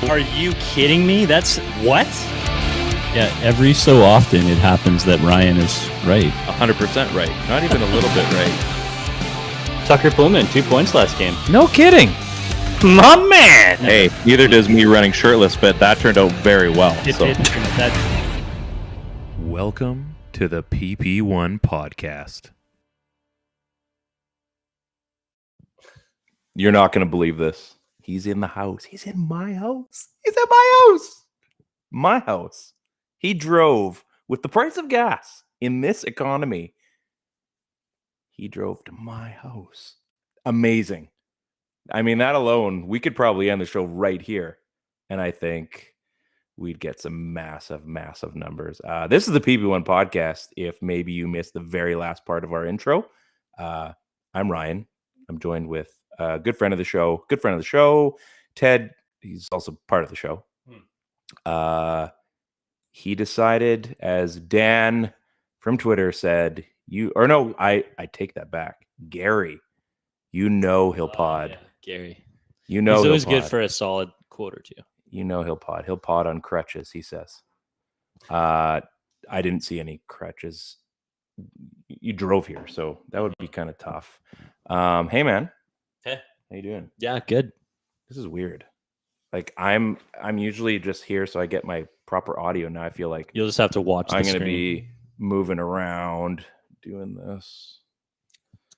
Are you kidding me? That's what? Yeah, every so often it happens that Ryan is right. 100% right. Not even a little bit right. Tucker Pullman, 2 points last game. No kidding. My man! Hey, neither does me running shirtless, but that turned out very well. Welcome to the PP1 Podcast. You're not going to believe this. He's in the house. He's in my house. He's at my house. My house. He drove with the price of gas in this economy. He drove to my house. Amazing. I mean, that alone, we could probably end the show right here. And I think we'd get some massive, massive numbers. This is the PP1 Podcast. If maybe you missed the very last part of our intro, I'm Ryan. I'm joined with a good friend of the show, Ted. He's also part of the show. He decided, as Dan from Twitter said, I take that back. Gary, he'll pod. Yeah, Gary. He's always good for a solid quote or two. He'll pod. He'll pod on crutches, he says. I didn't see any crutches. You drove here, so that would be kind of tough. Hey, man. Hey. How you doing? Yeah, good. This is weird. Like, I'm usually just here so I get my proper audio. Now I feel like You'll just have to watch I'm the going to screen. be moving around, doing this.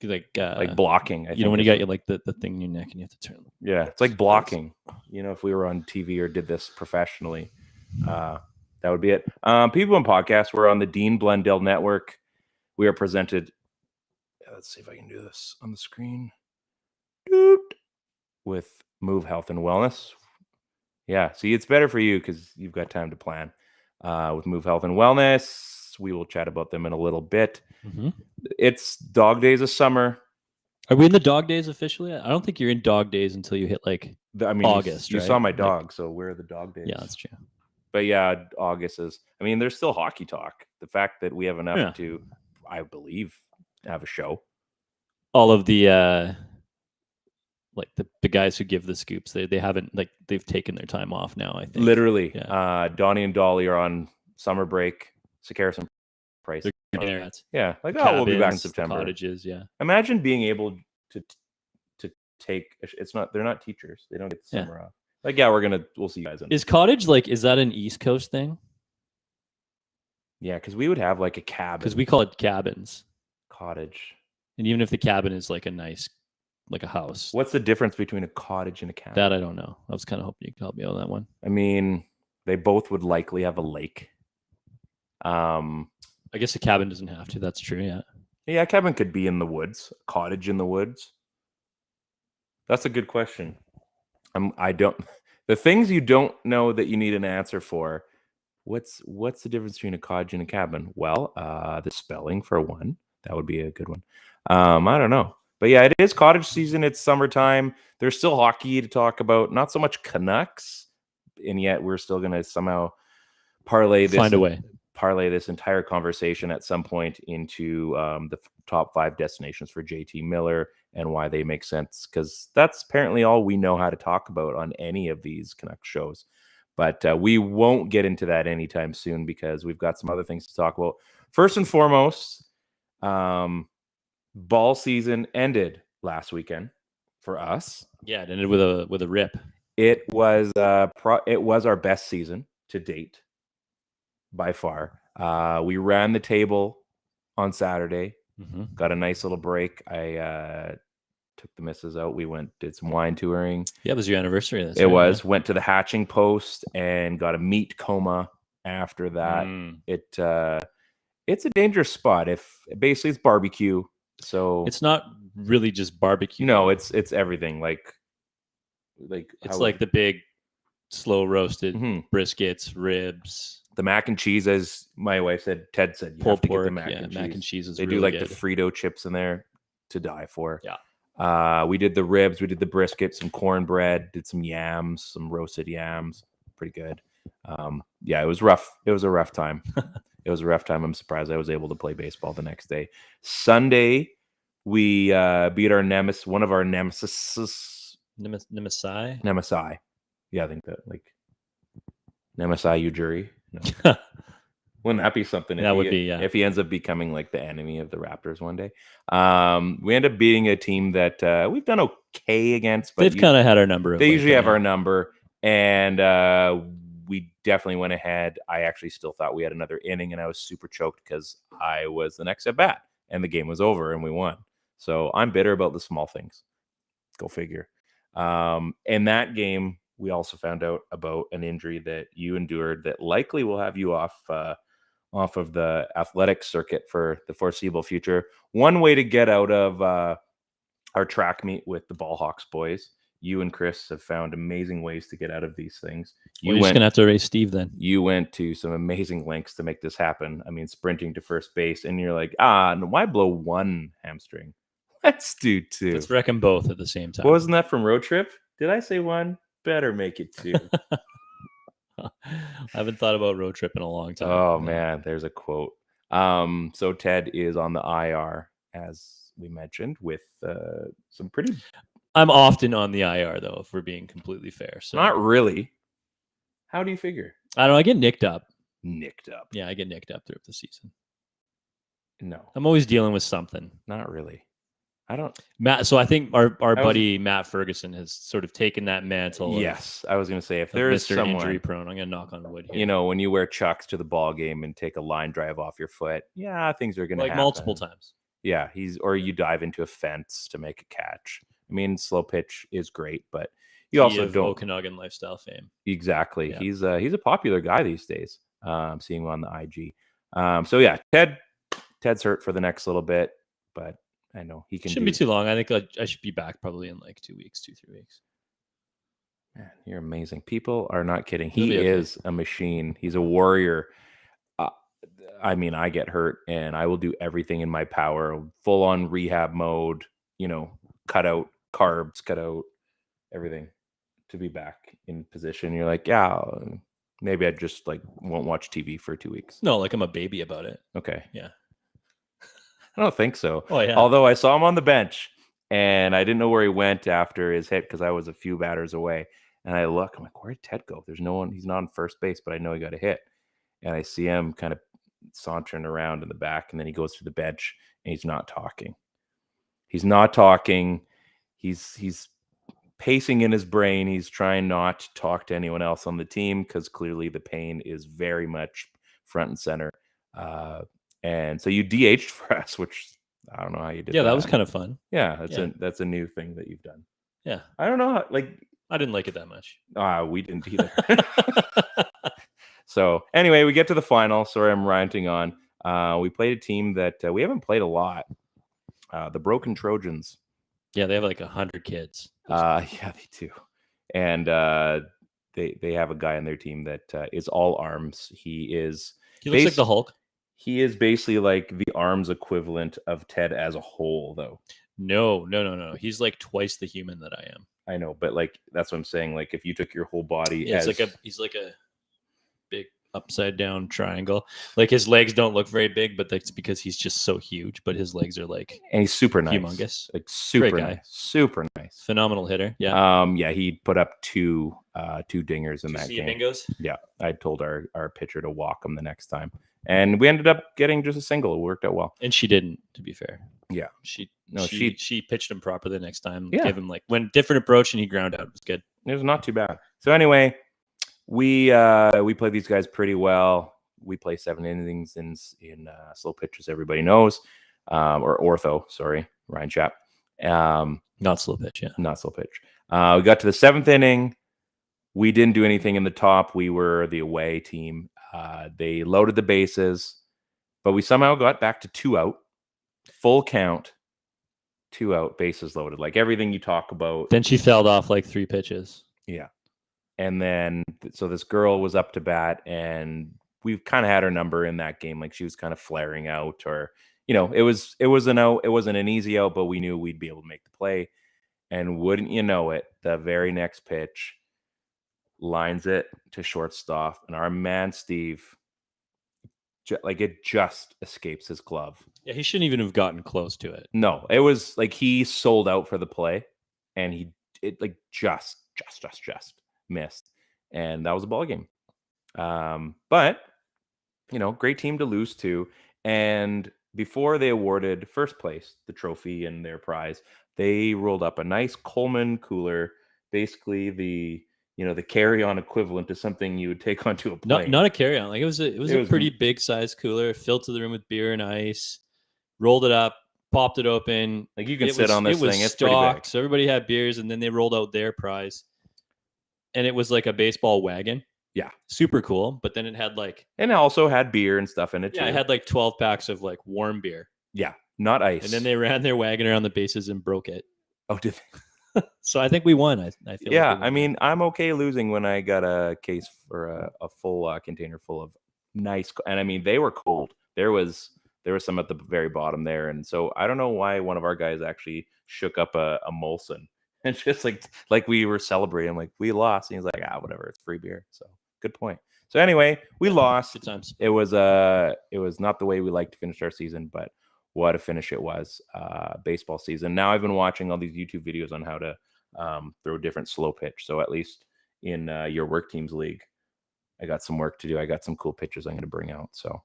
Like blocking. When you got the thing in your neck and you have to turn. Yeah, it's like blocking. If we were on TV or did this professionally, that would be it. PP1 Podcast, we're on the Dean Blundell Network. We are presented. Let's see if I can do this on the screen. With Move Health and Wellness. Yeah, see, it's better for you because you've got time to plan. With Move Health and Wellness, we will chat about them in a little bit. Mm-hmm. It's dog days of summer. Are we in the dog days officially? I don't think you're in dog days until you hit August. You right? saw my dog, so where are the dog days? Yeah, that's true. But yeah, August is. I mean, there's still hockey talk. The fact that we have enough to, I believe, have a show. All of the the guys who give the scoops, they haven't they've taken their time off now. I think Literally, yeah. Donnie and Dolly are on summer break. Sakaris and Price. Yeah, we'll be back in September. Cottages, yeah. Imagine being able to take. They're not teachers. They don't get the summer off. We'll see you guys. Is cottage is that an East Coast thing? Yeah, because we would have a cabin. Because we call it cabins. Cottage. And even if the cabin is a nice, a house. What's the difference between a cottage and a cabin? That I don't know. I was kind of hoping you could help me out on that one. I mean, they both would likely have a lake. I guess a cabin doesn't have to. That's true. Yeah. Yeah, a cabin could be in the woods. A cottage in the woods. That's a good question. The things you don't know that you need an answer for. What's the difference between a cottage and a cabin? Well, the spelling for one. That would be a good one. I don't know. But yeah, it is cottage season. It's summertime. There's still hockey to talk about. Not so much Canucks. And yet we're still going to somehow parlay this entire conversation at some point into the top 5 destinations for JT Miller and why they make sense. Because that's apparently all we know how to talk about on any of these Canucks shows. But we won't get into that anytime soon because we've got some other things to talk about. First and foremost, ball season ended last weekend for us. Yeah, it ended with a rip. It was our best season to date by far. We ran the table on Saturday. Mm-hmm. Got a nice little break. I took the missus out. We did some wine touring. Yeah, it was your anniversary. It was. Went to the hatching post and got a meat coma after that. It's a dangerous spot. Basically it's barbecue. So it's not really just barbecue. No, it's everything. It's the big slow roasted briskets, ribs. The mac and cheese, as my wife said, Ted said, you have to get the mac and cheese. Mac and cheese is they really do good. The Frito chips in there to die for. Yeah. We did the ribs, we did the brisket, some cornbread, did some yams, some roasted yams. Pretty good. It was rough. It was a rough time. It was a rough time. I'm surprised I was able to play baseball the next day. Sunday, we beat our nemesis, one of our nemesis. Nemesi? Nemesi. Yeah, I think that MSIU jury. No. Wouldn't that be something? That would be, yeah. If he ends up becoming like the enemy of the Raptors one day. We end up beating a team that we've done okay against, but They've kind of had our number. They usually have our number, and we definitely went ahead. I actually still thought we had another inning, and I was super choked because I was the next at bat, and the game was over, and we won. So I'm bitter about the small things. Go figure. In that game, we also found out about an injury that you endured that likely will have you off of the athletic circuit for the foreseeable future. One way to get out of our track meet with the Ball Hawks boys, you and Chris have found amazing ways to get out of these things. You're just going to have to race Steve then. You went to some amazing lengths to make this happen. I mean, sprinting to first base, and you're like, why blow one hamstring? Let's do two. Let's wreck them both at the same time. Wasn't that from Road Trip? Did I say one? Better make it two. I haven't thought about Road Trip in a long time. Oh, man, there's a quote. So Ted is on the IR, as we mentioned, with some pretty... I'm often on the IR, though, if we're being completely fair. So not really. How do you figure? I don't know. I get nicked up. Nicked up? Yeah, I get nicked up throughout the season. No. I'm always dealing with something. Not really. I don't... Matt, so I think our buddy Matt Ferguson has sort of taken that mantle. Yes, I was going to say, if there is Mr. someone... injury prone, I'm going to knock on wood here. You know, when you wear Chucks to the ball game and take a line drive off your foot, yeah, things are going to happen. Multiple times. Yeah, or you dive into a fence to make a catch. I mean, slow pitch is great, but you also don't... Okanagan lifestyle fame. Exactly. Yeah. He's a popular guy these days. Seeing him on the IG. So yeah, Ted's hurt for the next little bit, but I know he can. Shouldn't be too long. I think I should be back probably in like 2 weeks, 2-3 weeks. Man, you're amazing. People are not kidding. He is a machine. He's a warrior. I mean, I get hurt and I will do everything in my power, full on rehab mode, cut out carbs, cut out everything to be back in position. You're like, yeah, maybe I just won't watch TV for 2 weeks. No, I'm a baby about it. Okay. Yeah. I don't think so. Oh, yeah. Although I saw him on the bench and I didn't know where he went after his hit because I was a few batters away. And I look, I'm like, where'd Ted go? There's no one. He's not on first base, but I know he got a hit. And I see him kind of sauntering around in the back. And then he goes to the bench and he's not talking. He's not talking. He's pacing in his brain. He's trying not to talk to anyone else on the team because clearly the pain is very much front and center. And so you DH'd for us, which I don't know how you did. Yeah, that was kind of fun. Yeah, that's a new thing that you've done. Yeah. I don't know. I didn't like it that much. We didn't either. So anyway, we get to the final. Sorry, I'm ranting on. We played a team that we haven't played a lot. The Broken Trojans. Yeah, they have 100 kids. Yeah, they do. And they have a guy on their team that is all arms. He looks like the Hulk. He is basically like the arms equivalent of Ted as a whole, though. No. He's twice the human that I am. I know, but that's what I'm saying. If you took your whole body, he's like a big upside down triangle. His legs don't look very big, but that's because he's just so huge. But his legs are and he's super nice, humongous, super nice, super nice, phenomenal hitter. Yeah, yeah. He put up two dingers in that game. Bingos? Yeah, I told our pitcher to walk him the next time, and we ended up getting just a single. It worked out well, and she didn't. To be fair, yeah, she pitched him proper the next time. Yeah. Gave him went different approach, and he ground out. It was good. It was not too bad. So anyway, we play these guys pretty well. We play 7 innings in slow pitch, as everybody knows, or ortho. Sorry, Ryan Chapp. Not slow pitch, yeah. Not slow pitch. We got to the 7th inning. We didn't do anything in the top. We were the away team. They loaded the bases, but we somehow got back to 2 out. Full count, 2 out, bases loaded. Everything you talk about. Then she fouled off 3 pitches. Yeah. And then, so this girl was up to bat, and we've kind of had her number in that game. She was kind of flaring out, or, it was an out. It wasn't an easy out, but we knew we'd be able to make the play. And wouldn't you know it, the very next pitch lines it to shortstop, and our man Steve, it just escapes his glove. Yeah, he shouldn't even have gotten close to it. No, it was he sold out for the play, and it just missed, and that was a ball game. But great team to lose to. And before they awarded first place the trophy and their prize, they rolled up a nice Coleman cooler, basically the carry-on equivalent to something you would take onto a plane. Not a carry-on. Like it was a pretty big size cooler, filled to the rim with beer and ice. Rolled it up, popped it open. Like you can sit on this thing. It's pretty big. So everybody had beers, and then they rolled out their prize, and it was like a baseball wagon. Yeah, super cool. But then it had and it also had beer and stuff in it. Yeah, too. It had 12 packs of warm beer. Yeah, not ice. And then they ran their wagon around the bases and broke it. Oh, did they? So I think we won. I feel. Yeah, I mean, I'm okay losing when I got a case for a full container full of nice, and I mean they were cold. There was some at the very bottom there, and so I don't know why one of our guys actually shook up a Molson and just like we were celebrating, like we lost, and he's like, whatever, it's free beer. So good point. So anyway, we lost. Good times. It was not the way we like to finish our season, but what a finish it was. Baseball season. Now I've been watching all these YouTube videos on how to throw different slow pitch. So at least in your work team's league, I got some work to do. I got some cool pitches I'm going to bring out. So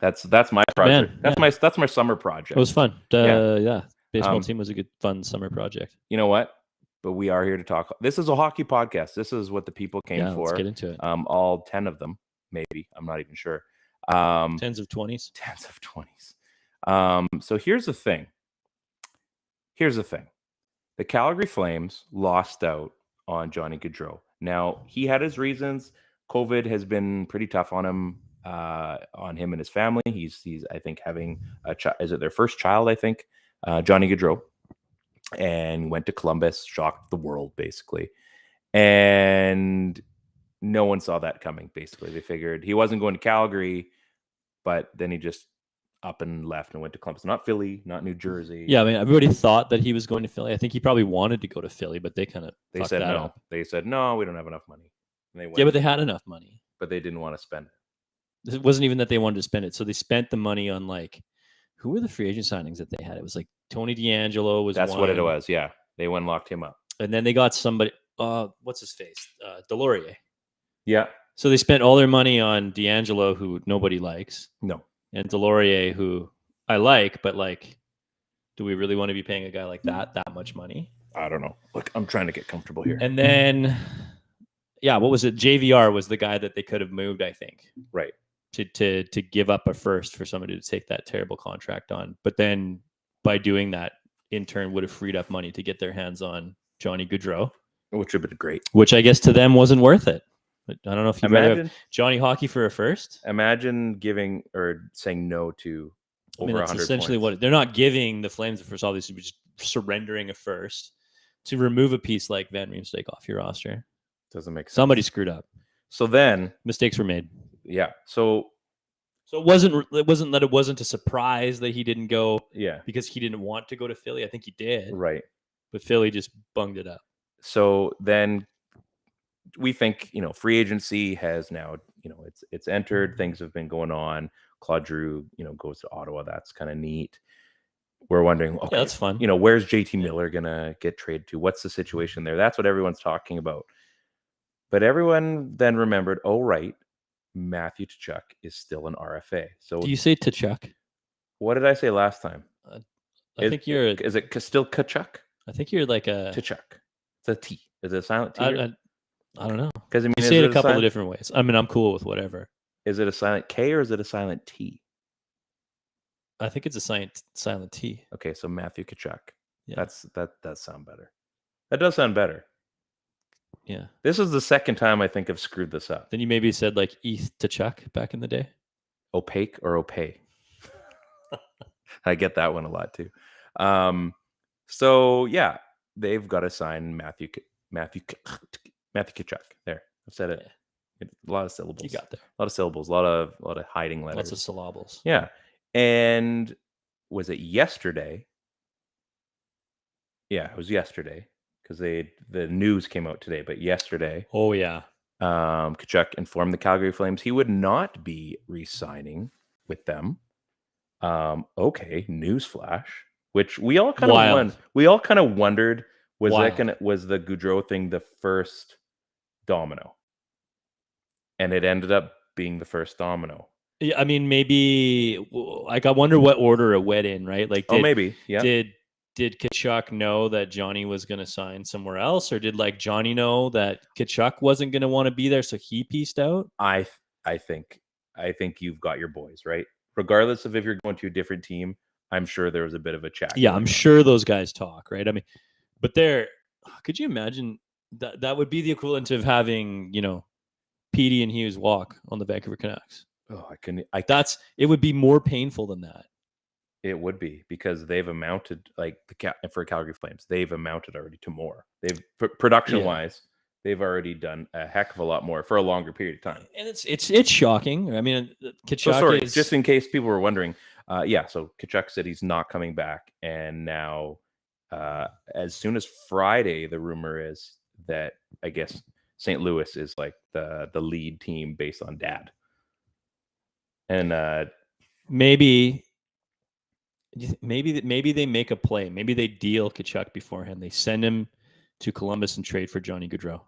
that's my project. That's my summer project. It was fun. Yeah. Baseball team was a good, fun summer project. You know what? But we are here to talk. This is a hockey podcast. This is what the people came for. Let's get into it. All 10 of them, maybe. I'm not even sure. Tens of 20s. Tens of 20s. So here's the thing. The Calgary Flames lost out on Johnny Gaudreau. Now, he had his reasons. COVID has been pretty tough on him and his family. He's I think having a child. Is it their first child? I think Johnny Gaudreau, and went to Columbus, shocked the world basically, and no one saw that coming. Basically, they figured he wasn't going to Calgary, but then he just up and left and went to Columbus, not Philly, not New Jersey. Yeah, I mean, everybody thought that he was going to Philly. I think he probably wanted to go to Philly, but they said no. Up. They said no, we don't have enough money. And they went, yeah, but they had enough money, but they didn't want to spend it. It wasn't even that they wanted to spend it. So they spent the money on who were the free agent signings that they had? It was Tony DeAngelo was. That's one. what it was. Yeah, they went and locked him up, and then they got somebody. What's his face? Delorier. Yeah. So they spent all their money on DeAngelo, who nobody likes. No. And Delorier, who I like, but do we really want to be paying a guy like that much money? I don't know. Look, I'm trying to get comfortable here. And then, yeah, what was it? JVR was the guy that they could have moved, I think. Right. To give up a first for somebody to take that terrible contract on. But then by doing that, in turn, would have freed up money to get their hands on Johnny Gaudreau. Which would have been great. Which I guess to them wasn't worth it. But I don't know if you'd rather have Johnny Hockey for a first. Imagine giving or saying no to over 100 that's essentially points. What they're not giving the Flames the first, obviously, just surrendering a first to remove a piece like Van Riemsdyk off your roster. Doesn't make sense. Somebody screwed up. So then mistakes were made. Yeah. So it wasn't a surprise that he didn't go. Yeah. Because he didn't want to go to Philly. I think he did. Right. But Philly just bunged it up. So then we think, free agency has now, it's entered. Things have been going on. Claude Giroux, goes to Ottawa. That's kind of neat. We're wondering, okay, that's fun. Where's JT Miller going to get traded to? What's the situation there? That's what everyone's talking about. But everyone then remembered, oh, right, Matthew Tkachuk is still an RFA. So do you say Tkachuk? What did I say last time? I think you're... Is it still Tkachuk? I think you're like a... Tkachuk. It's a T. Is it a silent T? I don't know. Because you say it a couple of different ways. I mean, I'm cool with whatever. Is it a silent K or is it a silent T? I think it's a silent T. Okay, so Matthew Tkachuk. Yeah. That does sound better. That does sound better. Yeah. This is the second time I think I've screwed this up. Then you maybe said Eth Tkachuk back in the day. Opaque or opay? I get that one a lot too. So yeah, they've got to sign Matthew Tkachuk. There, I've said it. Yeah. A lot of syllables. You got there. A lot of syllables. A lot of hiding letters. Lots of syllables. Yeah. And was it yesterday? Yeah, it was yesterday because the news came out today. But yesterday, oh yeah, Tkachuk informed the Calgary Flames he would not be re-signing with them. Okay, newsflash. Which we all kind of wondered, was the Gaudreau thing the first domino? And it ended up being the first domino. Yeah, I mean, maybe like I wonder what order it went in, right? Like, Maybe, yeah. Did Kachuk know that Johnny was going to sign somewhere else, or did like Johnny know that Kachuk wasn't going to want to be there, so he pieced out? I think you've got your boys, right? Regardless of if you're going to a different team, I'm sure there was a bit of a chat. Yeah, I'm sure those guys talk, right? I mean, but could you imagine that would be the equivalent of having, Petey and Hughes walk on the Vancouver Canucks. Oh, it would be more painful than that. It would be, because they've amounted, like for Calgary Flames, they've amounted already to more. They've production wise, they've already done a heck of a lot more for a longer period of time. And it's shocking. I mean, Kachuk just in case people were wondering, so Kachuk said he's not coming back, and now as soon as Friday, the rumor is that I guess St. Louis is like the lead team based on Dad. And maybe they make a play. Maybe they deal Kachuk beforehand. They send him to Columbus and trade for Johnny Gaudreau.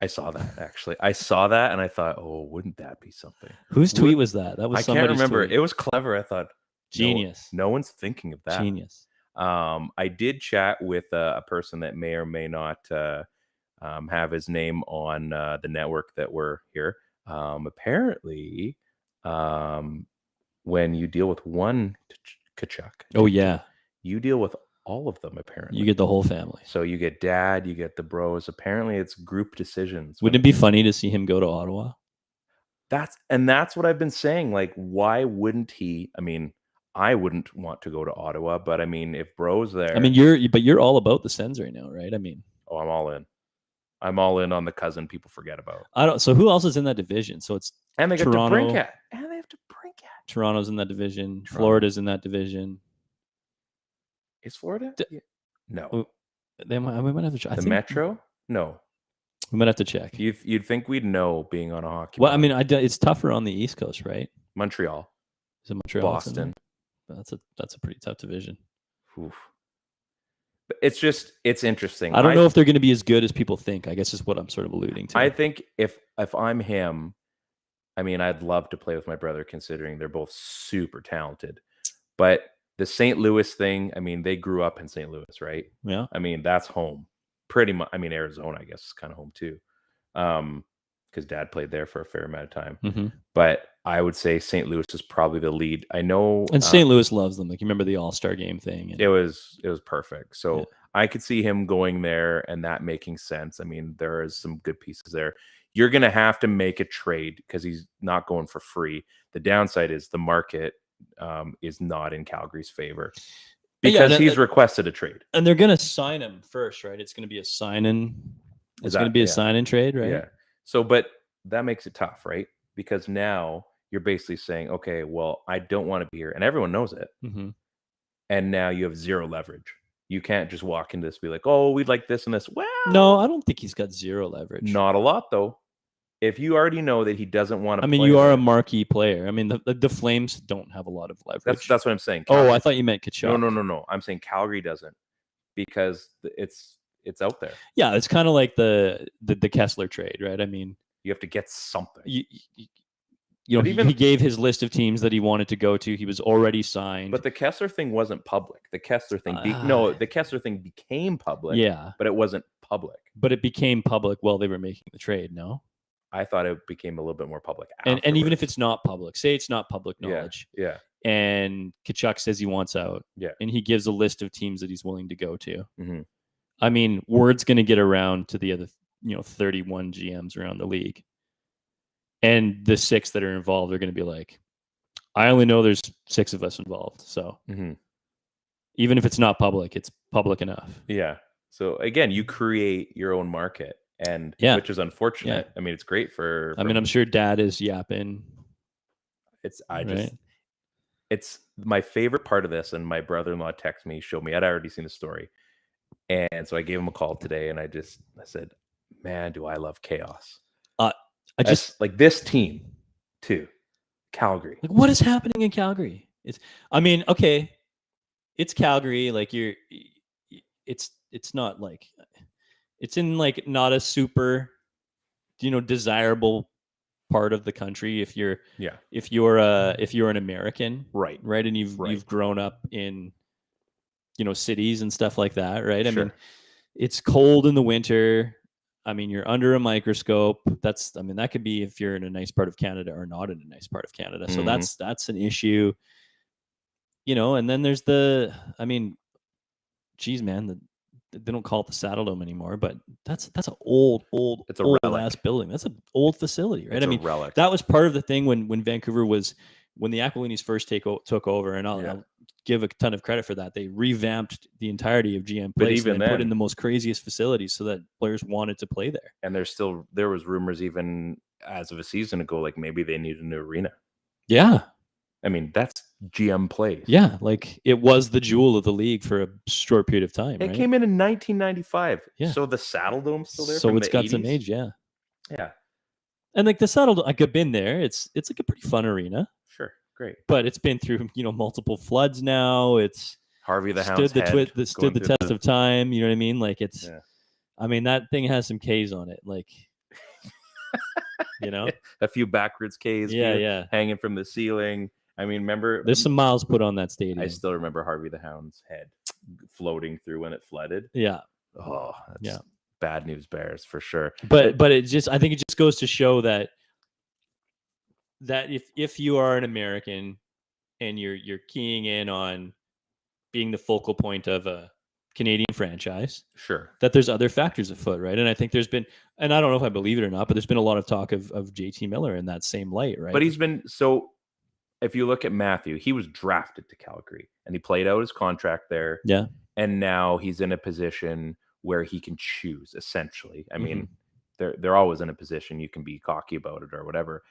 I saw that, actually. I saw that and I thought, oh, wouldn't that be something? Whose tweet was that? That was I can't remember. Tweet. It was clever. I thought, genius. No one's thinking of that. Genius. I did chat with a person that may or may not have his name on the network that we're here. Apparently, when you deal with one Kachuk, you deal with all of them. Apparently, you get the whole family. So you get Dad, you get the bros. Apparently, it's group decisions. Wouldn't it be funny to see him go to Ottawa? That's what I've been saying. Like, why wouldn't he? I mean, I wouldn't want to go to Ottawa, but I mean, if bro's there, I mean, you're all about the Sens right now, right? I mean, I'm all in. I'm all in on the cousin people forget about. So who else is in that division? So it's and they Toronto. Get to Brincat. And they have to Brincat. Toronto's in that division. Florida's in that division. Is Florida? No. We might have to check. The Metro? No. We might have to check. You'd think we'd know, being on a hockey. Well, I mean, it's tougher on the East Coast, right? Montreal. Is it Montreal? Boston. That's a pretty tough division. Oof. But it's interesting. I don't know if they're going to be as good as people think, I guess is what I'm sort of alluding to. I think if I'm him, I mean, I'd love to play with my brother, considering they're both super talented. But the St. Louis thing, I mean, they grew up in St. Louis, right? Yeah. I mean, that's home. Pretty much. I mean, Arizona, I guess, is kind of home too. Because Dad played there for a fair amount of time. Mm-hmm. But I would say St. Louis is probably the lead. I know. And St. Louis loves them. Like, you remember the All-Star game thing? It was perfect. So I could see him going there and that making sense. I mean, there is some good pieces there. You're going to have to make a trade because he's not going for free. The downside is the market is not in Calgary's favor because he's requested a trade. And they're going to sign him first, right? It's going to be a sign-in. It's going to be a sign-in trade, right? Yeah. So, but that makes it tough, right? Because now you're basically saying, okay, well, I don't want to be here. And everyone knows it. Mm-hmm. And now you have zero leverage. You can't just walk into this and be like, oh, we'd like this and this. Well, no, I don't think he's got zero leverage. Not a lot, though. If you already know that he doesn't want to, I mean, you are a marquee player. I mean, the Flames don't have a lot of leverage. That's what I'm saying. Calgary. Oh, I thought you meant Kachuk. No. I'm saying Calgary doesn't, because it's out there. Yeah, it's kind of like the Kessler trade, right? I mean, you have to get something. You know, he gave his list of teams that he wanted to go to. He was already signed. But the Kessler thing wasn't public. The Kessler thing, the Kessler thing became public. Yeah, but it wasn't public. But it became public while they were making the trade. No. I thought it became a little bit more public. And even if it's not public, say it's not public knowledge. Yeah. And Kachuk says he wants out. Yeah. And he gives a list of teams that he's willing to go to. Mm-hmm. I mean, word's going to get around to the other, 31 GMs around the league. And the 6 that are involved are going to be like, I only know there's 6 of us involved. So even if it's not public, it's public enough. Yeah. So again, you create your own market. And which is unfortunate. Yeah. I mean, it's great for I mean, I'm sure Dad is yapping. It's my favorite part of this. And my brother-in-law texted me, showed me. I'd already seen the story. And so I gave him a call today and I said, man, do I love chaos. I just like this team too. Calgary. Like, what is happening in Calgary? It's Calgary. Like it's not like, it's in like not a super, desirable part of the country if you're Yeah. if you're an American, Right. and you've grown up in cities and stuff like that, right? I mean, Sure. it's cold in the winter. I mean, you're under a microscope. That could be if you're in a nice part of Canada or not in a nice part of Canada. So Mhm. that's an issue, and then there's geez, man, they don't call it the Saddle Dome anymore, but that's an old It's a old relic. ass building. That's an old facility, right? It's I mean, a relic. that was part of the thing when Vancouver was when the Aquilinis first took over, and I'll give a ton of credit for that. They revamped the entirety of GM But Place even and put in then- the most craziest facilities so that players wanted to play there. And there was rumors even as of a season ago, like maybe they need a new arena. Yeah, I mean, that's GM Place. yeah, like it was the jewel of the league for a short period of time. It Right? came in 1995. Yeah. So the Saddle Dome's still there. So from it's the got 80s? some age, yeah. Yeah. And like the Saddle Dome, I've been there. It's like a pretty fun arena. Sure. Great. But it's been through multiple floods now. It's Harvey the Hound's stood the test of time. You know what I mean? Like it's, Yeah. I mean that thing has some K's on it. Like, a few backwards Ks. Yeah. Hanging from the ceiling. I mean, remember? There's some miles put on that stadium. I still remember Harvey the Hound's head floating through when it flooded. Yeah. Oh, that's bad news bears for sure. But I think it just goes to show that if you are an American and you're keying in on being the focal point of a Canadian franchise, Sure, that there's other factors afoot, right? And I think there's been, and I don't know if I believe it or not, but there's been a lot of talk of JT Miller in that same light, right? but he's been so. If you look at Matthew, he was drafted to Calgary and he played out his contract there. Yeah, and now he's in a position where he can choose. Essentially, I mean, they're always in a position you can be cocky about it or whatever.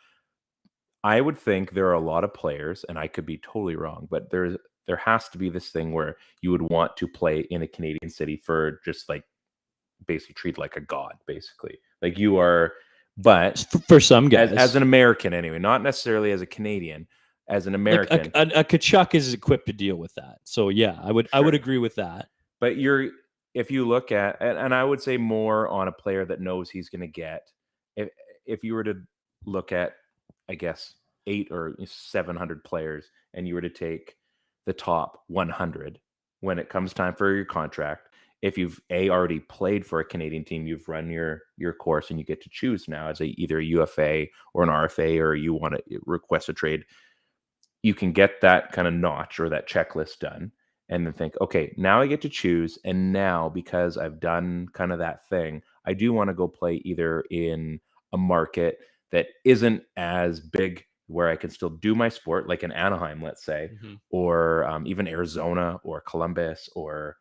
I would think there are a lot of players, and I could be totally wrong, but there has to be this thing where you would want to play in a Canadian city for just like basically treated like a god, basically. Like you are, but for some guys, as an American anyway, not necessarily as a Canadian, as an American. Like a Kachuk is equipped to deal with that. So yeah, I would agree with that. But if you look at, and I would say more on a player that knows he's going to get, if you were to look at, I guess, 800 or 700 players, and you were to take the top 100 when it comes time for your contract, if you've already played for a Canadian team, you've run your course, and you get to choose now as either a UFA or an RFA, or you want to request a trade, you can get that kind of notch or that checklist done, and then think, okay, now I get to choose. And now, because I've done kind of that thing, I do want to go play either in a market that isn't as big where I can still do my sport, like in Anaheim, let's say, or even Arizona or Columbus, or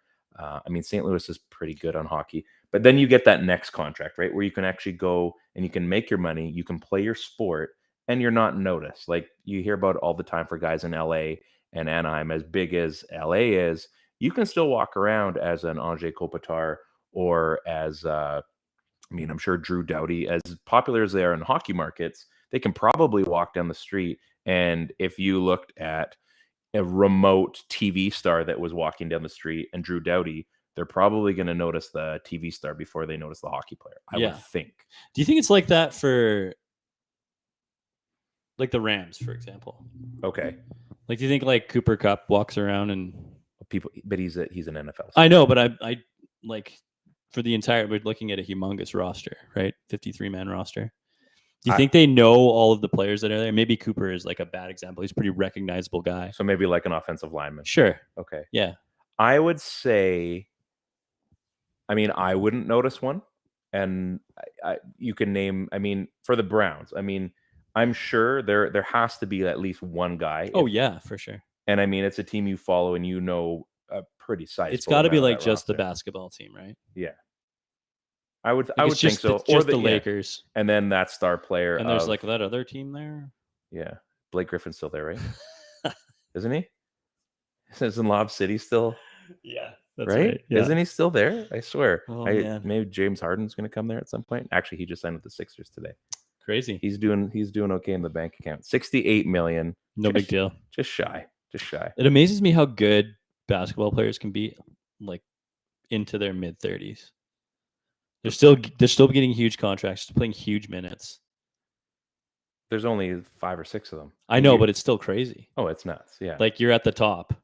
St. Louis is pretty good on hockey. But then you get that next contract, right, where you can actually go and you can make your money, you can play your sport, and you're not noticed. Like you hear about all the time for guys in LA and Anaheim, as big as LA is, you can still walk around as an Anze Kopitar or as I'm sure Drew Doughty, as popular as they are in hockey markets, they can probably walk down the street. And if you looked at a remote TV star that was walking down the street and Drew Doughty, they're probably going to notice the TV star before they notice the hockey player, I would think. Do you think it's like that for like the Rams, for example? Okay. Like, do you think like Cooper Kupp walks around and people, but he's an NFL star. I know, but I like for the entire, we're looking at a humongous roster, right? 53-man roster. Do you think they know all of the players that are there? Maybe Cooper is like a bad example. He's a pretty recognizable guy. So maybe like an offensive lineman. Sure. Okay. Yeah. I would say, I wouldn't notice one. And you can name, for the Browns, I'm sure there has to be at least one guy. Oh, yeah, for sure. And it's a team you follow and a pretty sizable. It's got to be like just roster. the basketball team, right? Yeah. I would think so. It's just the Lakers. And then that star player. And there's like that other team there. Yeah. Blake Griffin's still there, right? Isn't he? Isn't Lob City still? Yeah. That's right? Yeah. Isn't he still there? I swear. Oh, man. Maybe James Harden's going to come there at some point. Actually, he just signed with the Sixers today. Crazy. He's doing okay in the bank account. $68 million. No big deal. Just shy. It amazes me how good basketball players can be, like into their mid 30s. They're still getting huge contracts, playing huge minutes. There's only 5 or 6 of them. I know, but it's still crazy. Oh, it's nuts. Yeah. Like you're at the top.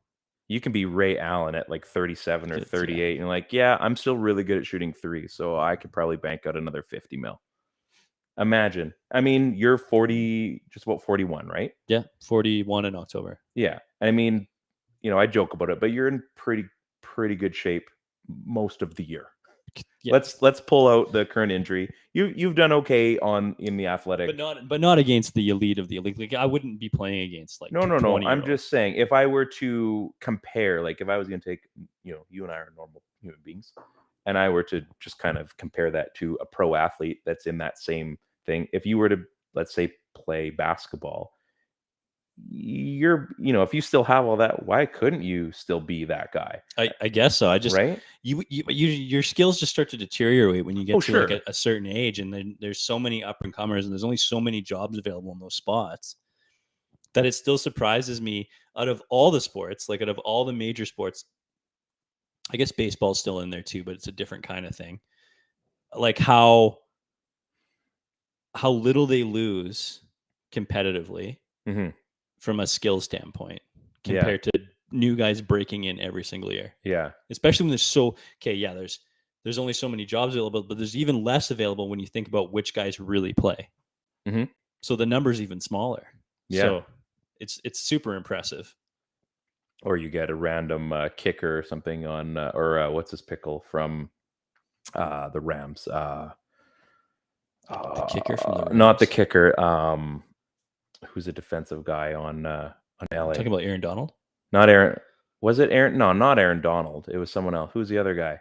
You can be Ray Allen at like 37 or It's, 38. yeah. And you're like, yeah, I'm still really good at shooting threes. So I could probably bank out another 50 mil. Imagine. I mean, you're 40, just about 41, right? Yeah. 41 in October. Yeah. I mean, you know, I joke about it, but you're in pretty good shape most of the year. Yeah. Let's pull out the current injury. You've done okay in the athletic, but not against the elite of the elite. Like I wouldn't be playing against like no. I'm just saying, if I were to compare, like if I was going to take, you know, you and I are normal human beings, and I were to just kind of compare that to a pro athlete that's in that same thing. If you were to, let's say, play basketball, if you still have all that, why couldn't you still be that guy? I guess so. I just right. Your skills just start to deteriorate when you get to sure. like a certain age, and then there's so many up and comers, and there's only so many jobs available in those spots that it still surprises me. Out of all the sports, like out of all the major sports, I guess baseball's still in there too, but it's a different kind of thing. Like how little they lose competitively. Mm-hmm. From a skill standpoint compared to new guys breaking in every single year. Yeah. Especially when there's only so many jobs available, but there's even less available when you think about which guys really play. Mm-hmm. So the number's even smaller. Yeah. So it's super impressive. Or you get a random kicker or something on, or what's his pickle from the Rams? The kicker from the Rams. Not the kicker. Who's a defensive guy on LA? Talking about Aaron Donald? Not Aaron. Was it Aaron? No, not Aaron Donald. It was someone else. Who's the other guy?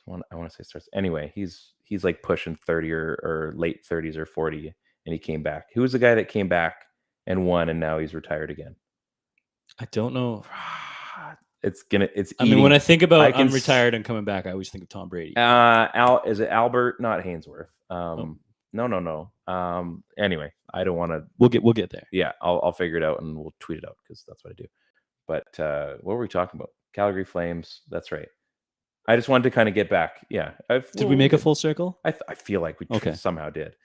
I want to say starts. Anyway, he's like pushing 30 or late 30s or 40, and he came back. Who was the guy that came back and won, and now he's retired again? I don't know. I mean, when I think about I'm retired and coming back, I always think of Tom Brady. Is it Albert? Not Hainsworth. No. Anyway, I don't want to. We'll get there. Yeah, I'll figure it out and we'll tweet it out because that's what I do. But what were we talking about? Calgary Flames. That's right. I just wanted to kind of get back. Yeah. Did we make a full circle? I feel like we somehow did.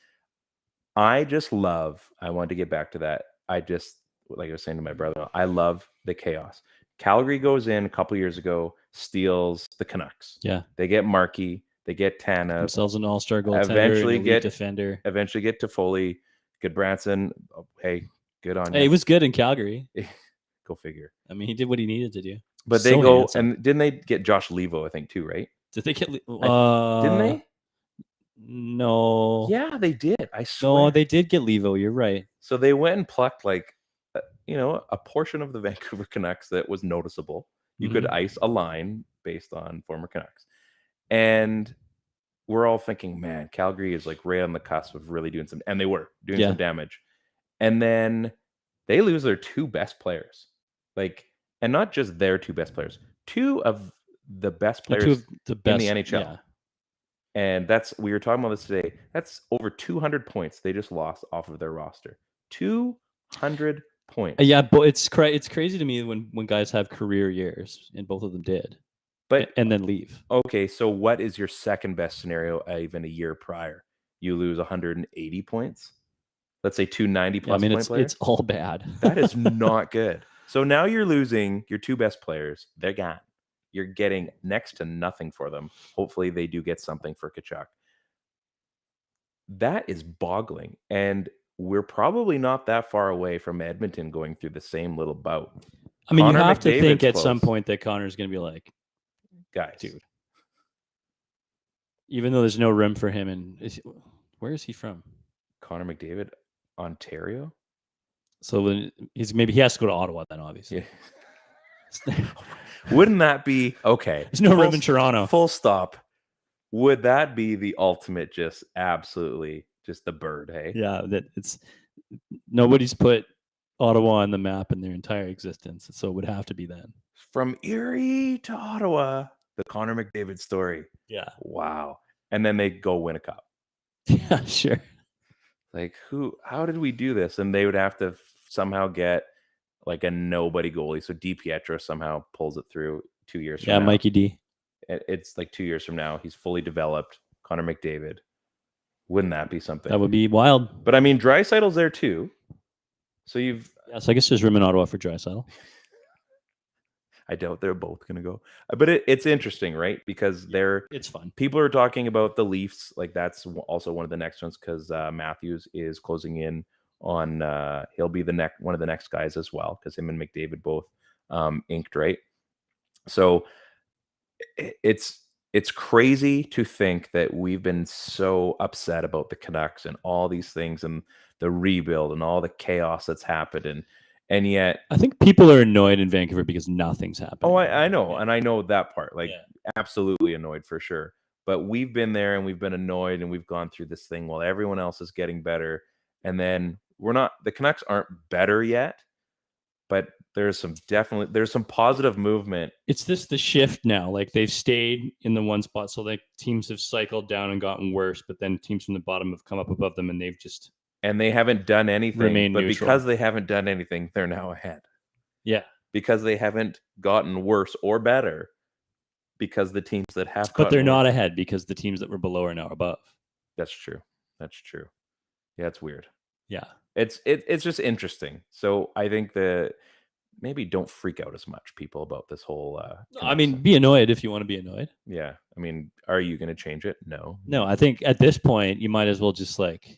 I wanted to get back to that. Like I was saying to my brother, I love the chaos. Calgary goes in a couple years ago, steals the Canucks. Yeah. They get Markey. They get Tanev. Themselves an all-star goaltender. Defender. Eventually get Toffoli. Good Branson. Oh, hey, good on you. Hey, he was good in Calgary. Go figure. I mean, he did what he needed to do. But they go handsome. And didn't they get Josh Levo? I think too, right? Did they get? Didn't they? No. Yeah, they did. I swear. No, they did get Levo. You're right. So they went and plucked a portion of the Vancouver Canucks that was noticeable. You could ice a line based on former Canucks. And we're all thinking, man, Calgary is like right on the cusp of really doing some, and they were doing some damage. And then they lose their 2 best players. And not just their 2 best players, 2 of the best players in the NHL. Yeah. And we were talking about this today. That's over 200 points they just lost off of their roster. 200 points. Yeah, but it's crazy to me when guys have career years, and both of them did. And then leave. Okay, so what is your second best scenario even a year prior? You lose 180 points? Let's say 290 plus point players? It's all bad. That is not good. So now you're losing your 2 best players. They're gone. You're getting next to nothing for them. Hopefully they do get something for Tkachuk. That is boggling. And we're probably not that far away from Edmonton going through the same little bout. I mean, Connor you have McDavid's to think at some point that Connor's going to be like, guys, dude. Even though there's no room for him, and where is he from? Connor McDavid, Ontario. So then he has to go to Ottawa then, obviously. Yeah. Wouldn't that be okay? There's no room in Toronto. Full stop. Would that be the ultimate? Just absolutely, just the bird. Hey, yeah. Nobody's put Ottawa on the map in their entire existence, so it would have to be then. From Erie to Ottawa, the Connor McDavid story. Yeah. Wow. And then they go win a cup. Yeah, sure. Like how did we do this? And they would have to somehow get like a nobody goalie. So DiPietro somehow pulls it through 2 years from now. Yeah, Mikey D. It's like 2 years from now. He's fully developed. Connor McDavid Wouldn't that be something? That would be wild. But I mean, Draisaitl's there too. So you've. Yes, I guess there's room in Ottawa for Draisaitl. I doubt they're both going to go. But it's interesting, right? Because it's fun. People are talking about the Leafs. Like that's also one of the next ones because Matthews is closing in on. He'll be one of the next guys as well because him and McDavid both inked, right? So it's crazy to think that we've been so upset about the Canucks and all these things and the rebuild and all the chaos that's happened and yet I think people are annoyed in Vancouver because nothing's happening. Oh, I know, and I know that part. Like, absolutely annoyed for sure. But we've been there and we've been annoyed and we've gone through this thing while everyone else is getting better, and then we're not. The Canucks aren't better yet, but there's some positive movement. It's the shift now. Like they've stayed in the one spot, so like teams have cycled down and gotten worse, but then teams from the bottom have come up above them, and they've just. And they haven't done anything. Remain but neutral. Because they haven't done anything, they're now ahead. Yeah. Because they haven't gotten worse or better. Because the teams that have But they're not ahead because the teams that were below are now above. That's true. Yeah, it's weird. Yeah. It's just interesting. So I think that maybe don't freak out as much, people, about this whole I mean, be annoyed if you want to be annoyed. Yeah. I mean, are you going to change it? No. No, I think at this point you might as well just like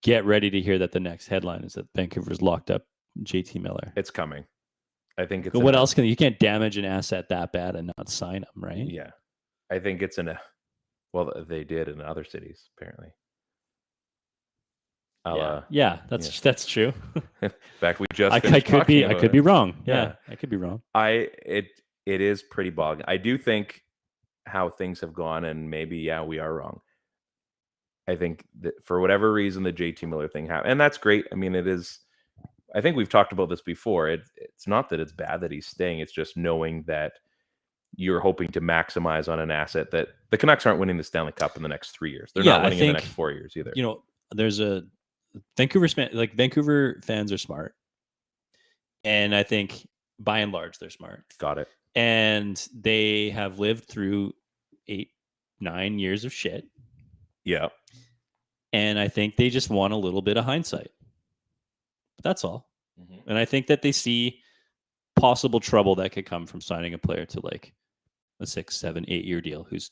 get ready to hear that the next headline is that Vancouver's locked up JT Miller. It's coming. I think it's. But what else you can't damage an asset that bad and not sign him, right? Yeah, I think it's well, they did in other cities apparently. That's true. In fact, we just. I could be wrong. Yeah, I could be wrong. It is pretty boggling. I do think how things have gone, and maybe we are wrong. I think that for whatever reason, the JT Miller thing happened. And that's great. I mean, it is. I think we've talked about this before. It's not that it's bad that he's staying. It's just knowing that you're hoping to maximize on an asset that the Canucks aren't winning the Stanley Cup in the next 3 years. They're not winning in the next 4 years either. You know, there's a Vancouver fans are smart. And I think by and large, they're smart. Got it. And they have lived through 8-9 years of shit. Yeah. And I think they just want a little bit of hindsight. But that's all. Mm-hmm. And I think that they see possible trouble that could come from signing a player to like a 6, 7, 8 year deal who's,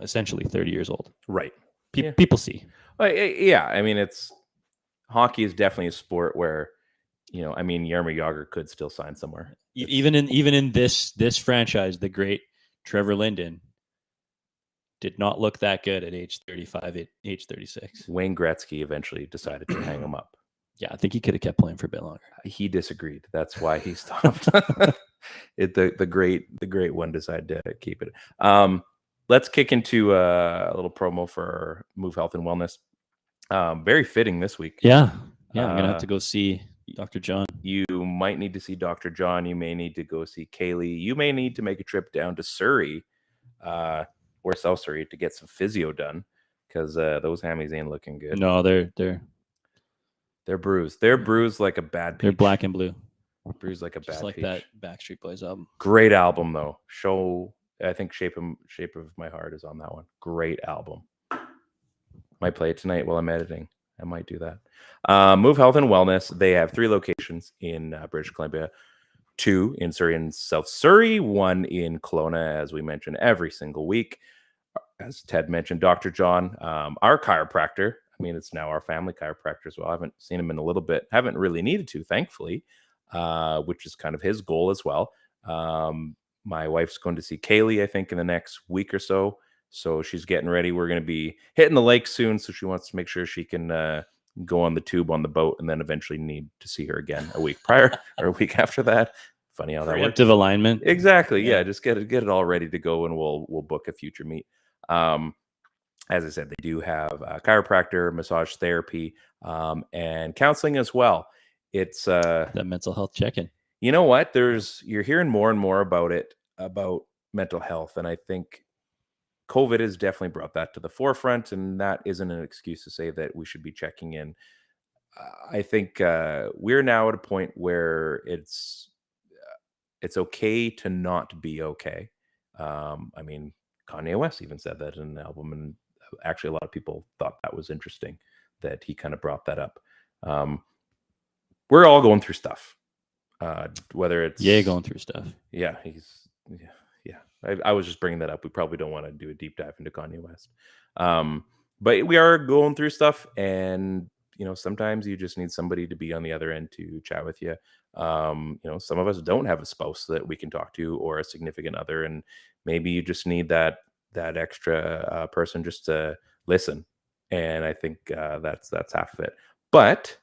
essentially 30 years old. Right. People see. Yeah. I mean, hockey is definitely a sport where, Jaromir Jagr could still sign somewhere. Even in this franchise, the great Trevor Linden did not look that good at age 35, at age 36. Wayne Gretzky eventually decided to hang him up. Yeah, I think he could have kept playing for a bit longer. He disagreed. That's why he stopped. The great one decided to keep it. Let's kick into a little promo for Move Health and Wellness. Very fitting this week. Yeah. I'm gonna have to go see Dr. John. You might need to see Dr. John. You may need to go see Kaylee. You may need to make a trip down to Surrey or South Surrey to get some physio done because those hammies ain't looking good. No, they're bruised. They're bruised like a bad peach. They're black and blue. Bruised like a bad like peach. That Backstreet Boys album. Great album though. I think Shape of My Heart is on that one. Great album. Might play it tonight while I'm editing. I might do that. Move Health and Wellness. They have 3 locations in British Columbia, 2 in Surrey and South Surrey, 1 in Kelowna, as we mention every single week. As Ted mentioned, Dr. John, our chiropractor. I mean, it's now our family chiropractor as well. I haven't seen him in a little bit. Haven't really needed to, thankfully, which is kind of his goal as well. My wife's going to see Kaylee, I think, in the next week or so. So she's getting ready. We're going to be hitting the lake soon. So she wants to make sure she can go on the tube on the boat and then eventually need to see her again a week prior or a week after that. Funny how that works. Preemptive alignment. Exactly. Yeah. Just get it all ready to go and we'll book a future meet. As I said, they do have chiropractor, massage therapy, and counseling as well. It's that mental health check-in. You know what? You're hearing more and more about mental health. And I think COVID has definitely brought that to the forefront, and that isn't an excuse to say that we should be checking in. I think we're now at a point where it's okay to not be okay. I mean, Kanye West even said that in an album, and actually a lot of people thought that was interesting that he kind of brought that up. We're all going through stuff, whether it's going through stuff. Yeah, I was just bringing that up. We probably don't want to do a deep dive into Kanye West, but we are going through stuff, and sometimes you just need somebody to be on the other end to chat with you. Some of us don't have a spouse that we can talk to or a significant other, and maybe you just need that extra person just to listen. And I think that's half of it. But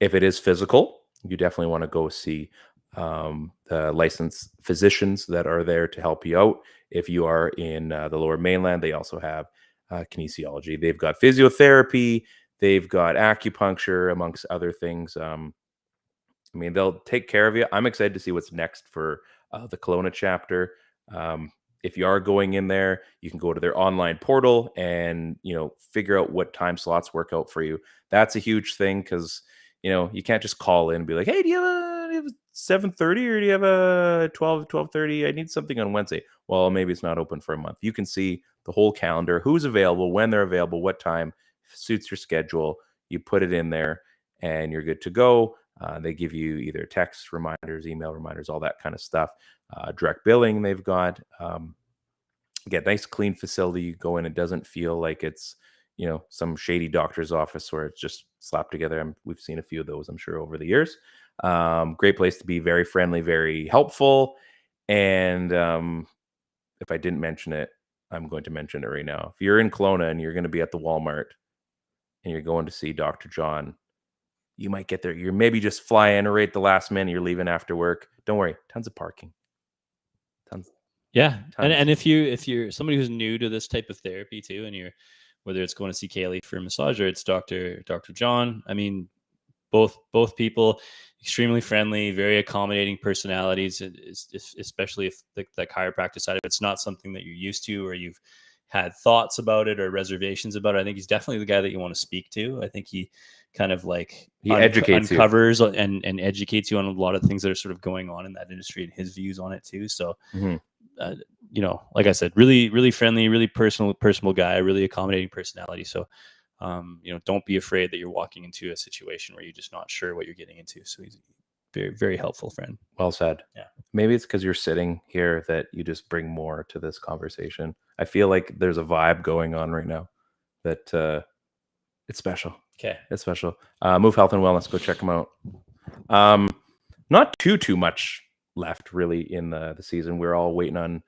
if it is physical, you definitely want to go see the licensed physicians that are there to help you out. If you are in the Lower Mainland, they also have kinesiology. They've got physiotherapy. They've got acupuncture, amongst other things. They'll take care of you. I'm excited to see what's next for the Kelowna chapter. If you are going in there, you can go to their online portal and figure out what time slots work out for you. That's a huge thing, because you can't just call in and be like, hey, do you have a 7:30 or do you have a 12:30? I need something on Wednesday. Well, maybe it's not open for a month. You can see the whole calendar, who's available, when they're available, what time suits your schedule. You put it in there and you're good to go. They give you either text reminders, email reminders, all that kind of stuff. Direct billing they've got. Again, nice clean facility. You go in, it doesn't feel like it's some shady doctor's office where it's just slapped together. We've seen a few of those, I'm sure, over the years. Great place to be, very friendly, very helpful. And if I didn't mention it, I'm going to mention it right now. If you're in Kelowna and you're going to be at the Walmart and you're going to see Dr. John, you might get there. You're maybe just fly in right at the last minute. You're leaving after work. Don't worry. Tons of parking. Tons. Yeah. And if you're somebody who's new to this type of therapy too, and whether it's going to see Kaylee for a massage or it's Dr. John, both people extremely friendly, very accommodating personalities, especially if the chiropractic side of it's not something that you're used to or you've had thoughts about it or reservations about it. I think he's definitely the guy that you want to speak to. I think he kind of uncovers and educates you on a lot of things that are sort of going on in that industry and his views on it too. So, like I said, really, really friendly, really personal guy, really accommodating personality. So, don't be afraid that you're walking into a situation where you're just not sure what you're getting into. So he's a very, very helpful friend. Well said. Yeah. Maybe it's because you're sitting here that you just bring more to this conversation. I feel like there's a vibe going on right now that it's special. Okay. It's special. Move Health and Wellness. Go check them out. Not too much left really in the season. We're all waiting on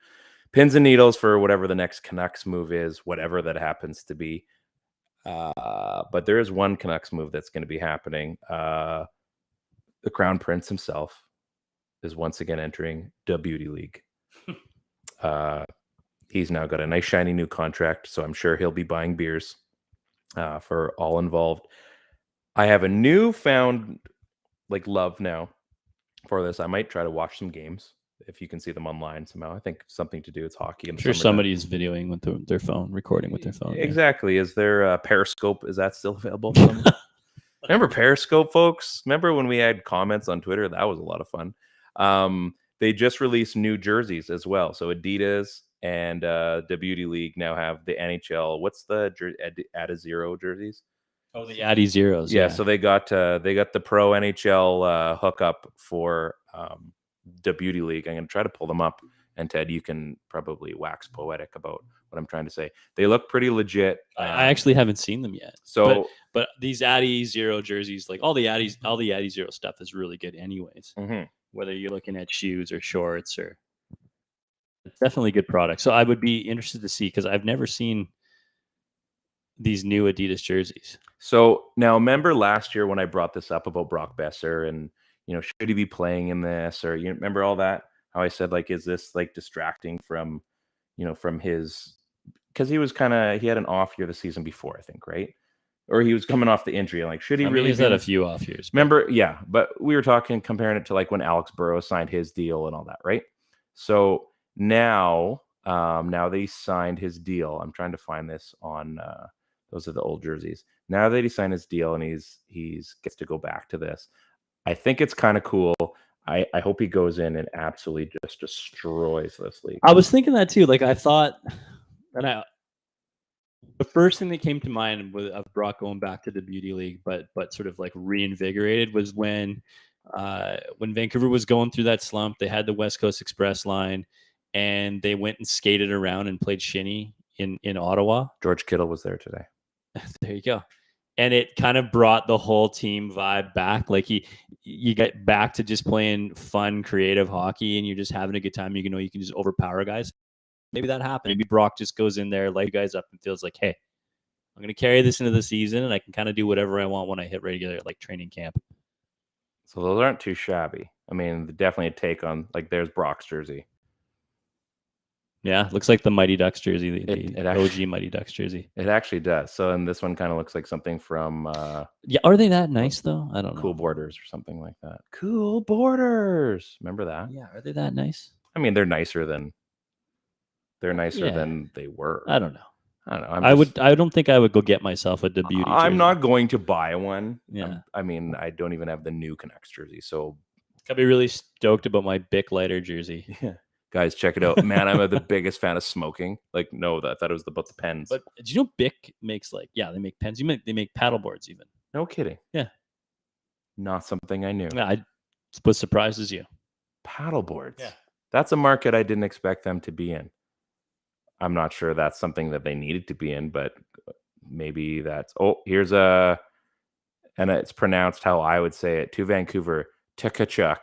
pins and needles for whatever the next Canucks move is, whatever that happens to be. But there is one Canucks move that's going to be happening. The Crown Prince himself is once again entering the Beauty League. He's now got a nice shiny new contract, so I'm sure he'll be buying beers for all involved. I have a newfound love now for this. I might try to watch some games if you can see them online somehow. I think something to do. It's hockey. I'm sure somebody's videoing with their phone, recording with their phone. Exactly. Yeah. Is there Periscope? Is that still available? Remember Periscope, folks? Remember when we had comments on Twitter? That was a lot of fun. They just released new jerseys as well. So Adidas and the Beauty League now have the NHL. What's the Adda Zero jerseys? Oh, the Addy Zeros. Yeah. So they got the Pro NHL hookup for the Beauty League. I'm going to try to pull them up. And Ted, you can probably wax poetic about what I'm trying to say. They look pretty legit. I actually haven't seen them yet. So, but these Addy Zero jerseys, all the Addy Zero stuff is really good, anyways. Mm-hmm. Whether you're looking at shoes or shorts, or it's definitely a good product. So I would be interested to see, because I've never seen these new Adidas jerseys. So now, remember last year when I brought this up about Brock Besser and should he be playing in this, or you remember all that? How I said, is this distracting from, from his, because he had an off year the season before, I think, right? Or he was coming off the injury. Should he really? He's had a few off years. Remember? Yeah. But we were comparing it to when Alex Burrows signed his deal and all that, right? So now that he signed his deal, I'm trying to find this on, those are the old jerseys. Now that he signed his deal and he's gets to go back to this, I think it's kind of cool. I hope he goes in and absolutely just destroys this league. I was thinking that too. I thought, and The first thing that came to mind with Brock going back to the Beauty League, but sort of like reinvigorated, was when Vancouver was going through that slump. They had the West Coast Express line, and they went and skated around and played shinny in Ottawa. George Kittle was there today. There you go. And it kind of brought the whole team vibe back. Like you get back to just playing fun, creative hockey, and you're just having a good time. You can just overpower guys. Maybe that happened. Maybe Brock just goes in there, light you guys up, and feels like, hey, I'm going to carry this into the season, and I can kind of do whatever I want when I hit regular like training camp. So those aren't too shabby. I mean, definitely a take on, like, there's Brock's jersey. Yeah, looks like the Mighty Ducks jersey, the actually, OG Mighty Ducks jersey. It actually does. So, and this one kind of looks like something from... yeah, are they that nice, though? I don't know. Cool Borders or something like that. Cool Borders. Remember that? Yeah, are they that nice? I mean, they're nicer than they were. I don't know. I don't think I would go get myself a debut. I'm not going to buy one. Yeah. I mean, I don't even have the new Canucks jersey. So I'll be really stoked about my Bic lighter jersey. Yeah. Guys, check it out. Man, I'm the biggest fan of smoking. Like, no, I thought it was about the pens. But do you know Bic makes they make pens. They make paddle boards even. No kidding. Yeah. Not something I knew. Yeah, what surprises you? Paddle boards. Yeah. That's a market I didn't expect them to be in. I'm not sure that's something that they needed to be in, but maybe that's... Oh, here's and it's pronounced how I would say it. To Vancouver, Tkachuk.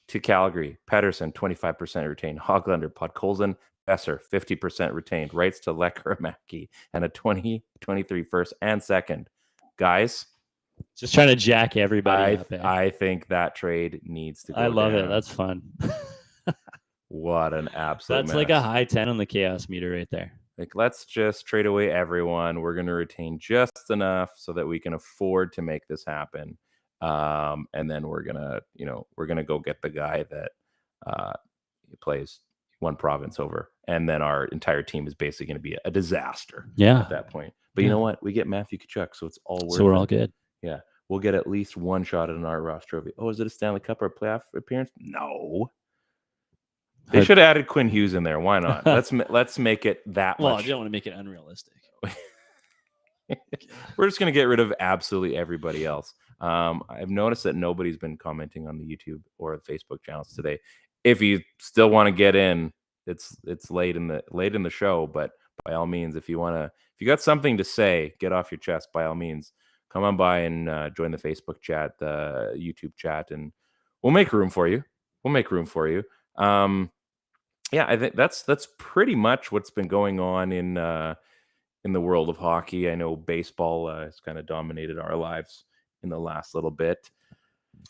To Calgary, Pedersen, 25% retained. Hoglander, Podkolzin, Besser, 50% retained. Rights to Lekaramaki and a 2023 first and second. Guys, just trying to jack everybody up. I think that trade needs to go I love down. it. That's fun. What an absolute That's mess. like a high 10 on the chaos meter right there. Like, let's just trade away everyone. We're going to retain just enough so that we can afford to make this happen. And then we're gonna go get the guy that plays one province over, and then our entire team is basically going to be a disaster. Yeah, at that point. But you know what? We get Matthew Tkachuk, so it's all worth it. So we're all good. Yeah, we'll get at least one shot at an Art Ross Trophy. Oh, is it a Stanley Cup or a playoff appearance? No. They should have added Quinn Hughes in there. Why not? Let's make it that much. Well, you don't want to make it unrealistic. We're just going to get rid of absolutely everybody else. I've noticed that nobody's been commenting on the YouTube or the Facebook channels today. If you still want to get in, it's late in the show, but by all means, if you got something to say, get off your chest, by all means, come on by and join the Facebook chat, the YouTube chat, and we'll make room for you. Yeah, I think that's pretty much what's been going on in the world of hockey. I know baseball has kind of dominated our lives in the last little bit.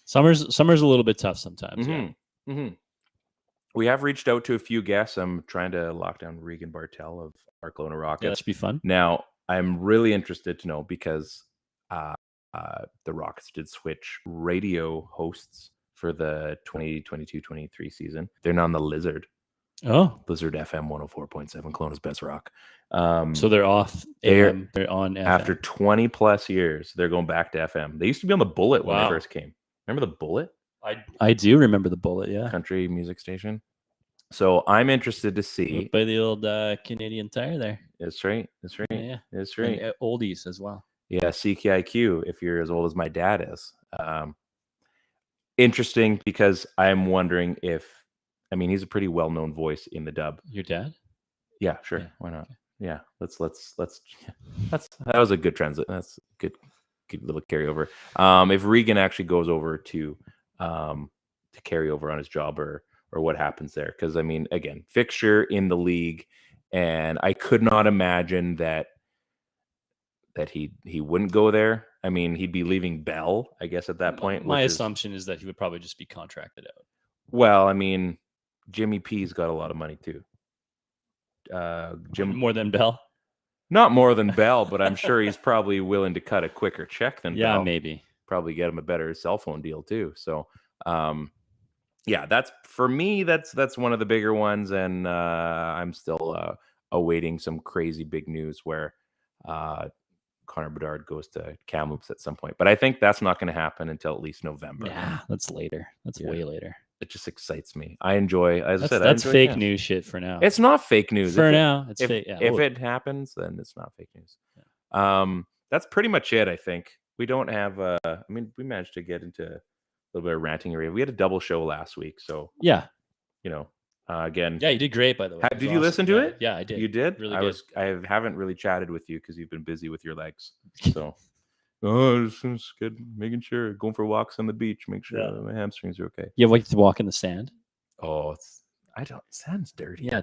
Summer's a little bit tough sometimes. Mm-hmm. Yeah. Mm-hmm. We have reached out to a few guests. I'm trying to lock down Regan Bartel of our Kelowna Rockets. Yeah, that should be fun. Now, I'm really interested to know because the Rockets did switch radio hosts for the 2022-23 season. They're now on the Lizard. Oh, Blizzard FM 104.7, Kelowna's best rock. So they're off. They're on FM. After 20 plus years. They're going back to FM. They used to be on the Bullet when they first came. Remember the Bullet? I do remember the Bullet. Yeah, country music station. So I'm interested to see by the old Canadian Tire there. That's right. Yeah, that's right. And oldies as well. Yeah, CKIQ. If you're as old as my dad is, interesting because I'm wondering if. I mean, he's a pretty well-known voice in the dub. Your dad? Yeah, sure. Yeah. Why not? Okay. Yeah, let's. That was a good transit. That's good little carryover. If Regan actually goes over to carry over on his job or what happens there, because I mean, again, fixture in the league, and I could not imagine that he wouldn't go there. I mean, he'd be leaving Bell, I guess, at that point. My assumption is that he would probably just be contracted out. Well, I mean, Jimmy P's got a lot of money too. More than Bell? Not more than Bell, but I'm sure he's probably willing to cut a quicker check than Bell. Yeah, maybe. Probably get him a better cell phone deal too. So, yeah, that's for me. That's one of the bigger ones, and I'm still awaiting some crazy big news where Connor Bedard goes to Kamloops at some point. But I think that's not going to happen until at least November. Yeah, that's later. That's way later. it just excites me. I enjoy, as I said, That's I enjoy fake camps. news shit for now. It's not fake news. For now, it's if, fake. Yeah, if it happens, then it's not fake news. Yeah. That's pretty much it, I think. We don't have, I mean, we managed to get into a little bit of ranting area. We had a double show last week. So, yeah. you know, again. Yeah, you did great, by the way. Did you listen to it? Yeah, I did. You did? Really good. I haven't really chatted with you because you've been busy with your legs. So, it's good. Making sure, going for walks on the beach, make sure my hamstrings are okay. You like to walk in the sand? Oh, sand's dirty. Yeah,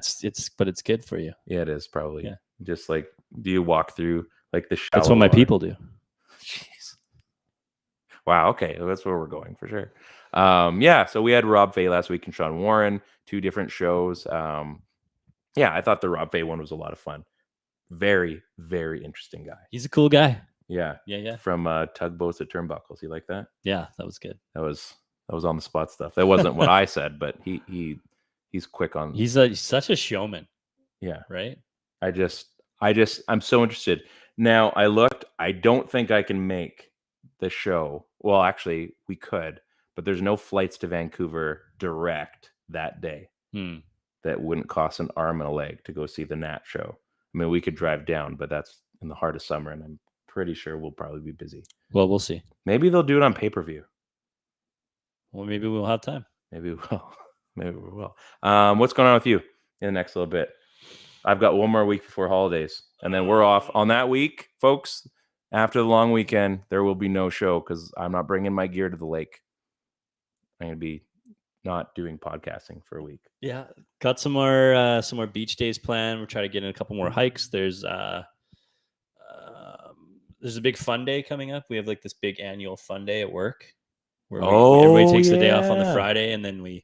but it's good for you. Yeah, it is probably. Yeah. Just like, do you walk through like the shallow That's what my water? people do. Jeez. Wow. Okay, well, that's where we're going for sure. Yeah. So we had Rob Fay last week and Sean Warren, 2 different shows. Yeah, I thought the Rob Fay one was a lot of fun. Very, very interesting guy. He's a cool guy. Yeah. Yeah. From Tugboats at Turnbuckles. You like that? Yeah, that was good. That was on the spot stuff. That wasn't what I said, but he's quick on. He's such a showman. Yeah. Right. I'm so interested. Now I looked. I don't think I can make the show. Well, actually, we could, but there's no flights to Vancouver direct that day. That wouldn't cost an arm and a leg to go see the Nat show. I mean, we could drive down, but that's in the heart of summer, and I'm pretty sure we'll probably be busy. Well, we'll see. Maybe they'll do it on pay-per-view. Well, maybe we'll have time. Maybe we will. Maybe we will. What's going on with you in the next little bit? I've got one more week before holidays, and then we're off on that week, folks. After the long weekend, there will be no show because I'm not bringing my gear to the lake. I'm going to be not doing podcasting for a week. Yeah, got some more beach days planned. We're trying to get in a couple more hikes. There's a big fun day coming up. We have like this big annual fun day at work where everybody takes the day off on the Friday, and then we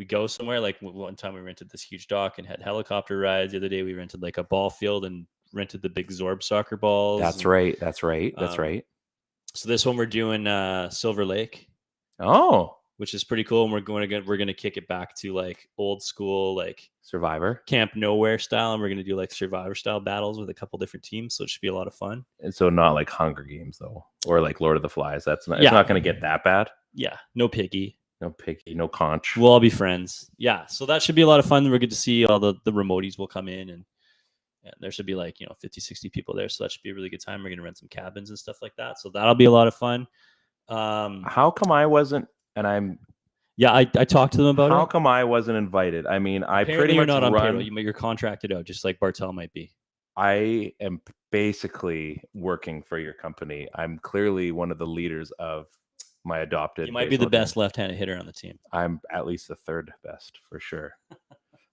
go somewhere. Like one time we rented this huge dock and had helicopter rides. The other day we rented like a ball field and rented the big Zorb soccer balls. That's right. So this one we're doing Silver Lake. Oh, which is pretty cool. And we're going to kick it back to like old school, like Survivor Camp Nowhere style. And we're going to do like Survivor style battles with a couple different teams. So it should be a lot of fun. And so not like Hunger Games though, or like Lord of the Flies. It's not going to get that bad. Yeah. No piggy, no conch. We'll all be friends. Yeah. So that should be a lot of fun. We're good to see all the remoties will come in and there should be like, 50, 60 people there. So that should be a really good time. We're going to rent some cabins and stuff like that. So that'll be a lot of fun. How come I wasn't, and I talked to them about it. How come I wasn't invited? I mean, Apparently I pretty you're much not on payroll. You're contracted out, just like Bartel might be. I am basically working for your company. I'm clearly one of the leaders of my adopted. You might be the best left-handed hitter on the team. I'm at least the third best for sure.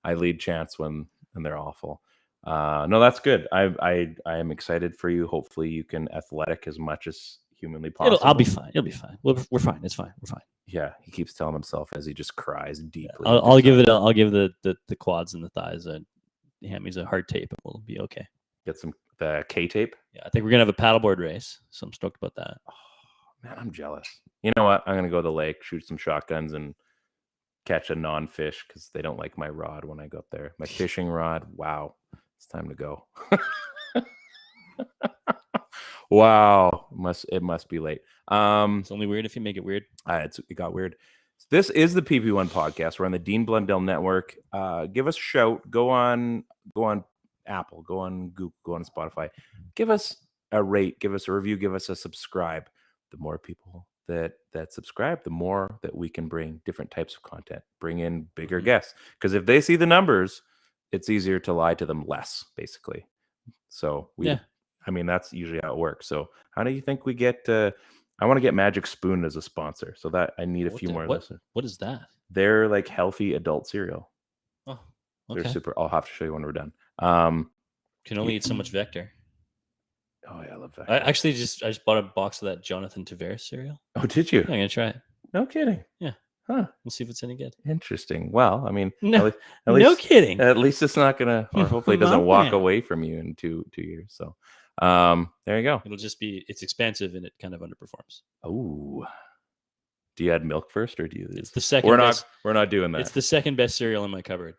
I lead chants when they're awful. No, that's good. I am excited for you. Hopefully you can athletic as much as humanly possible. I'll be fine. It'll be fine. We're fine. It's fine. We're fine. Yeah, he keeps telling himself as he just cries deeply. Yeah, I'll give the quads and the thighs a hammies a hard tape and we'll be okay. Get the K tape. Yeah, I think we're gonna have a paddleboard race, so I'm stoked about that. Oh, man, I'm jealous. You know what? I'm gonna go to the lake, shoot some shotguns, and catch a non-fish because they don't like my rod when I go up there. My fishing rod. Wow, it's time to go. Wow, it must be late. It's only weird if you make it weird. It got weird. This is the PP1 podcast. We're on the Dean Blundell Network. Give us a shout. Go on Apple. Go on Google. Go on Spotify. Give us a rate. Give us a review. Give us a subscribe. The more people that subscribe, the more that we can bring different types of content. Bring in bigger guests. Because if they see the numbers, it's easier to lie to them less, basically. So I mean, that's usually how it works. So how do you think we get I want to get Magic Spoon as a sponsor. So that I need a few more listeners. What is that? They're like healthy adult cereal. Oh, okay. They're super. I'll have to show you when we're done. Can only eat so much Vector. Oh yeah, I love Vector. I just bought a box of that Jonathan Tavares cereal. Oh, did you? Yeah, I'm gonna try it. No kidding. Yeah. Huh. We'll see if it's any good. Interesting. Well, I mean, no, at least, no kidding. At least it's not gonna, or hopefully it doesn't walk away from you in two years. So, there you go. It'll just be, it's expensive and it kind of underperforms. Oh, do you add milk first or do you? It's the second. We're not doing that. It's the second best cereal in my cupboard.